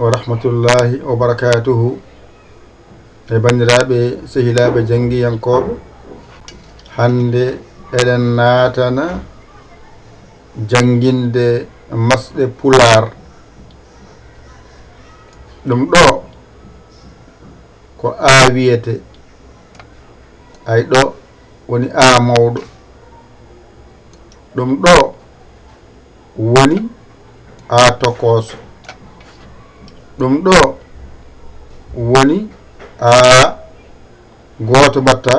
wa rahmatullahi wa barakatuhu e bandiraɓe sehilaɓe jangiyankoɓe hande eɗen natana janginde masɗe pular ɗum ɗo ko a wiyete ay ɗo woni a mawɗo ɗum ɗo woni a tokoso ɗum ɗo woni a goto batta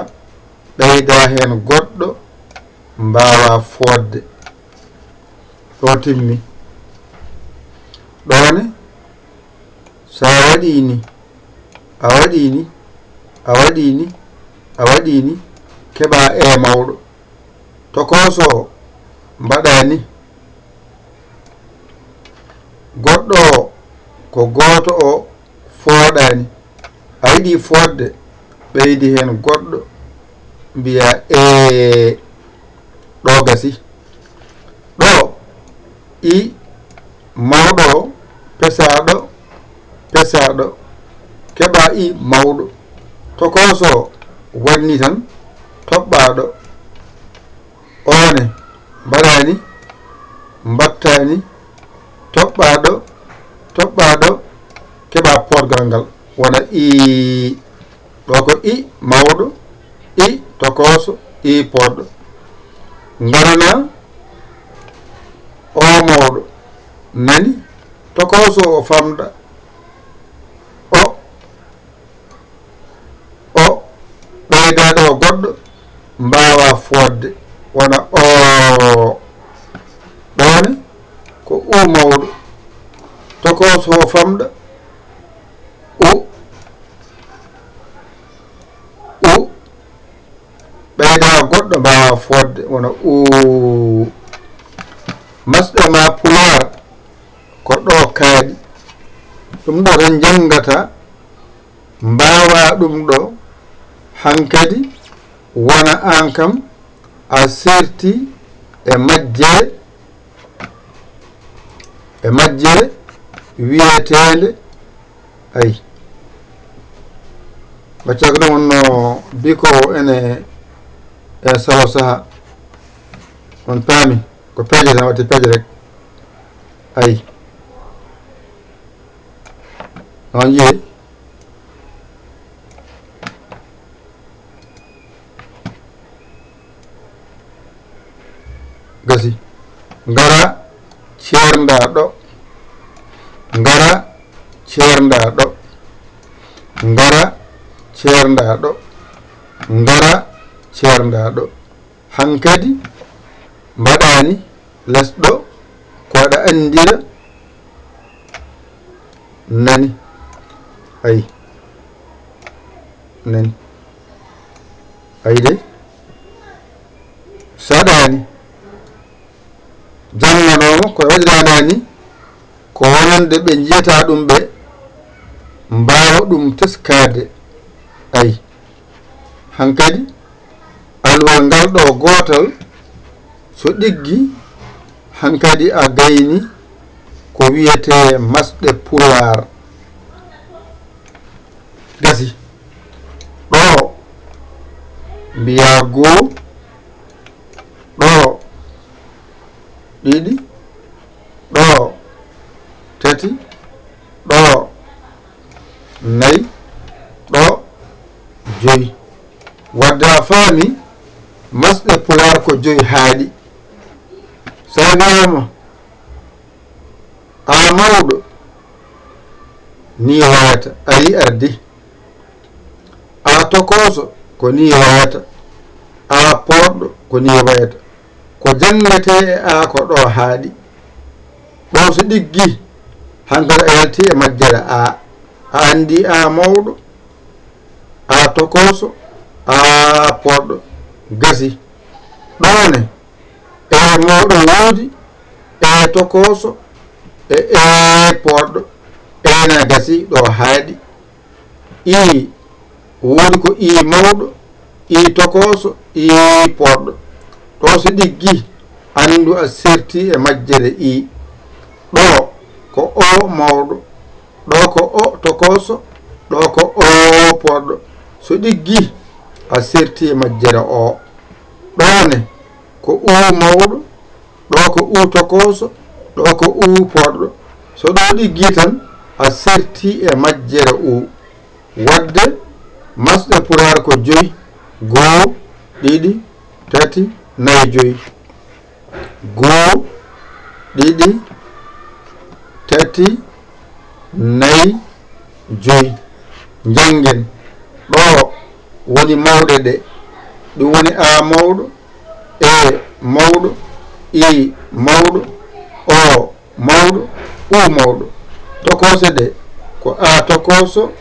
ɓeyda hen goɗɗo mbawa fodde ɗo timmi ɗone sa waɗini a waɗini a waɗini a waɗini keɓa e mawɗo tokoso mbaɗani goɗɗo o ko goto o fooɗani a yiɗi fodde ɓeydi hen goɗɗo mbiya ɗo gasi ɗo i mawɗo o pesaɗo keɓa i mawɗo tokoso wanni tan toɓɓaɗo one mbaɗani mbattani toɓɓaɗo keɓa podgal ngal wona i ɗo ko i mawɗo i tokoso i podɗo garana o mawɗo nani tokoso o famɗa o ɓeydaɗo o goɗɗo mbawa fodde wona o ɗone ko mawɗo tokoso o famɗa ɓeyda goɗɗo mbawa fodde wona masɗe ma pular ko ɗo kaaɗi ɗum ɗo tan jangata mbawa ɗum ɗo hankadi wona an kam a serti e majjere wiyetede ay baccako ɗum wonno biko ene e sawo saha on paami ko peeje tan watte peeje rek ay on yiye gasi ngara ceernda ɗo ngara ceernda ɗo ngara ceernda ɗo ngara ceernda ɗo hankadi mbaɗani lesɗo ko waɗa andira nani ayi nani ayi de saɗani jannganoma ko waɗiranani ko wonande ɓe jiyata ɗum ɓe mbawa ɗum teskade ayi hankadi alwal ngal ɗo gotal so ɗiggi hankadi a gayni ko wiyete masɗe pular gasi ɗo mbiya goo ɗo ɗiɗi ɗo tati ɗo nayi ɗo joyi wadde a faami masɗe pular ko joyi haaɗi sa wiyama a mawɗo ni wayata ari ardi a tokoso ko ni wayata a podɗo ko ni wayata ko jannete e a ko ɗo haaɗi ɗo so ɗiggi hankadi a yalti e majjere a andi a mawɗo a tokoso a podɗo gasi ɗone e mawɗo woodi e tokoso e podɗo ene gasi ɗo haaɗi i woodi ko i mawɗo i tokoso i podɗo ɗo so ɗiggi andu a serti e majjere i ɗo ko o mawɗo ɗo tokoso ɗo ko o poɗɗo so ɗiggi a serti e majjere o ɗone ko u mawɗo ɗo ko u tokoso ɗo ko u poɗɗo so ɗo ɗiggi tan a serti e majjere u wadde masɗe pulaar ko 5 1 2 3 4 5 1 2 3 4 5 jangen ɗo woni mawɗe ɗe ɗum woni a mawɗo e mawɗo i mawɗo o mawɗo u mawɗo tokose ɗe ko a tokoso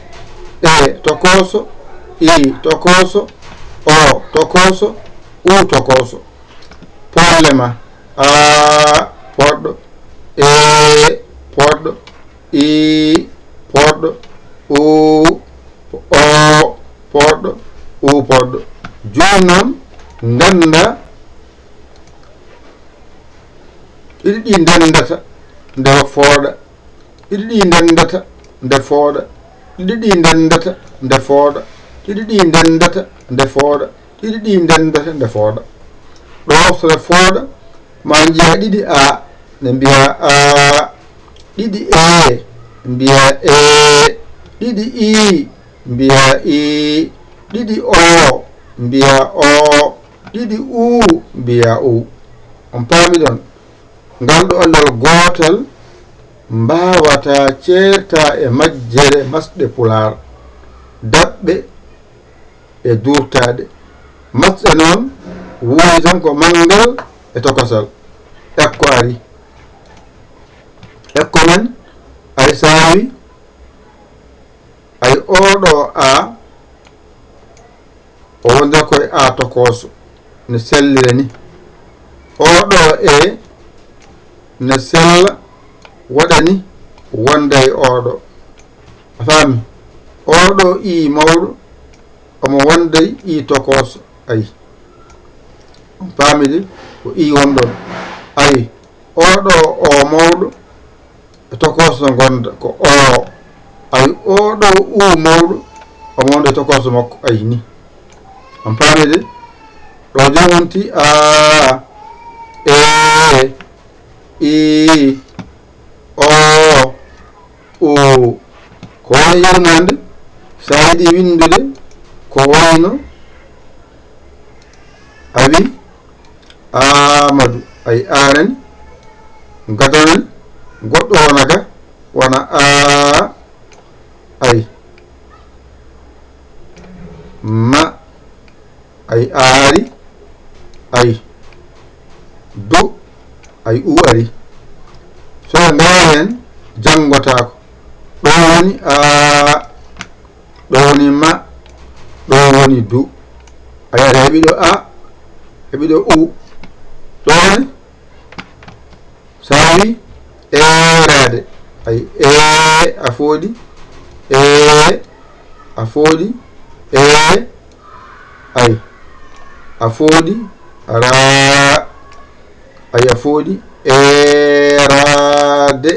e tokoso i tokoso o tokoso u tokoso pollema a poɗɗo e poɗɗo i poɗɗo u o poɗɗo u poɗɗo joni noon ganda ɗiɗi ɗi ndendata nde fooɗa ɗiɗi ɗi ndendata nde fooɗa ɗiɗi ɗi ndendata nde fooɗa ɗiɗi ɗi ndendata nde fooɗa ɗiɗi ɗi ndendata nde fooɗa ɗo sone fooɗa ma jiya ɗiɗi a ne mbiya a ɗiɗi e mbiya e ɗiɗi i mbiya i ɗiɗi o mbiya o ɗiɗi u mbiya u on paami ɗon ngal ɗo allal gootal mbawata ceerta e majjere masɗe pulaar daɓɓe e durtaɗe masɗe noon woni tan ko manngal e tokosal ekko ari ekko men ay saawi ay oɗo a o wonda koye a tokoso ne sellire ni oɗo e ne sella waɗani wonda e oɗo a faami oɗo i mawɗo omo wonday i tokoso ayi on paamide ko i wonɗon ayi oɗo o mawɗo e tokoso gonda ko o ayi oɗo u mawɗo omo wonda e tokoso makko ayi ni on paamide ɗo jom wonti a e i o u ko woni yurmande sa yiɗi windude ko wayno a wi amadou ay aren gadonen goɗɗo wonaga wona a ay ma ay ari ay do ay u ari so ngawa hen janggotako ɗo woni a ɗo woni ma ɗo woni du ay aɗa heeɓi ɗo a heeɓi ɗo u ɗone sa wi eerade ay e a fooɗi e a fooɗi e ay a fooɗi ra ay a fooɗi eerade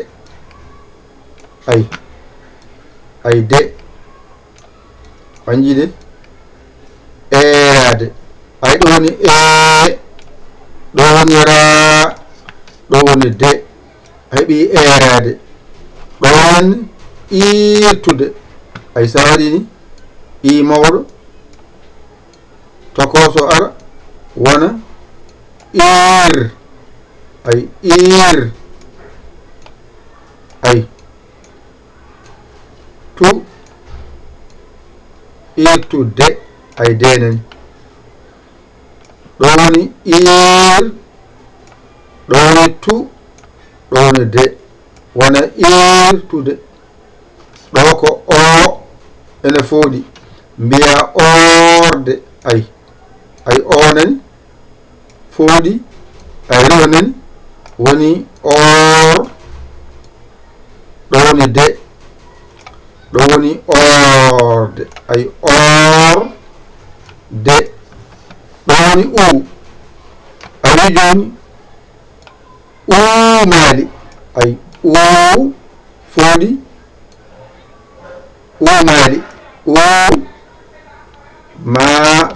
ay de wanjide eerade ay ɗo woni e ɗo woni ra ɗo woni de a heɓi eerade ɗo woni irtude ay sa waɗini i mawɗo tokoso ara wona ir ay ir ay tu irtude ay denani ɗo woni ir ɗo woni tu ɗo woni de wona irtude ɗo ko o ene fooɗi mbiya orde ay onani fooɗi ay ronani woni or ɗo woni de ɗo woni orde ay or de ɗo woni u awi joni u maali ay u fooɗi umaali u ma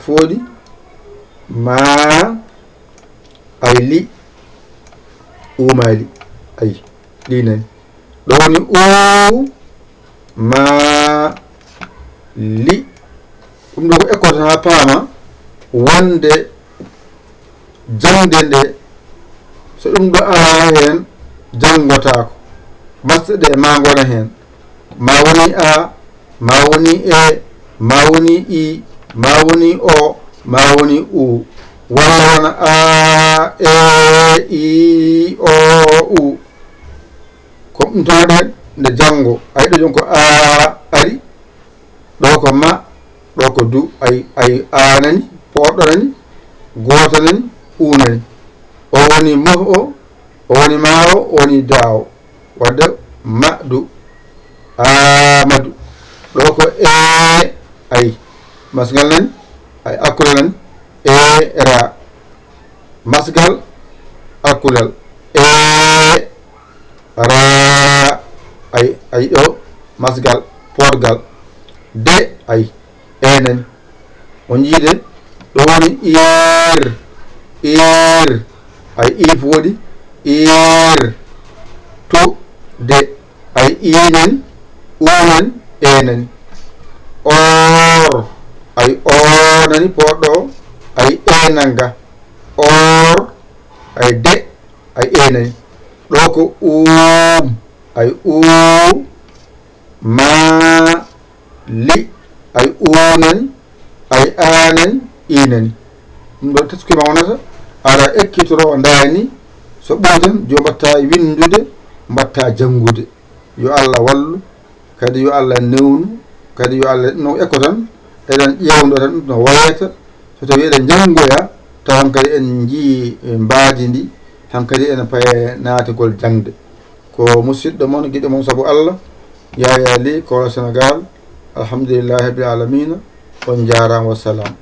foodi ma ay li umaali ay li nani ɗo woni u ma li ɗum ɗo ko école ha paama wonde jangde nde so ɗum ɗo ala hen jangotako masɗe ɗe ma gona hen ma woni a ma woni e ma woni i ma woni o ma woni u walla wona a e i o u ko ɗum tawaɗen nde janggo ayi ɗo jon ko a ari ɗo ko ma ɗo ko du ay a nani poɗɗo nani goto nani u nani o woni mo o woni ma o woni da o wadde madu amadu ɗo ko e ay masgal nani ay akkulal nani e ra masgal akkulal e ra ay ɗo masgal podgal de ay e nani on jiide ɗo woni ir ay if woɗi ir to de ay i nani u nani e nani or ay o nani poɗɗo ay e nanga or ay de ay e nani ɗo ko ay ma li ay nani ay a nani i nani ɗum ɗo teskima wonata ara ekkitoro ndani so ɓooten jo mbatta windude mbatta jangude yo Allah wallu kadi yo Allah newnu kadi yo Allah no ekko tan eɗen ƴewdo tan no wayata so tawi eɗen janggoya tawan kadi en jii mbaadi ndi tan kadi ene paye naatugol jangde ko musidɗo moon guiɗo moon saabu Allah Yaya Ly Kora Sénégal alhamdulillahi rabbil alamina on jarama wassalam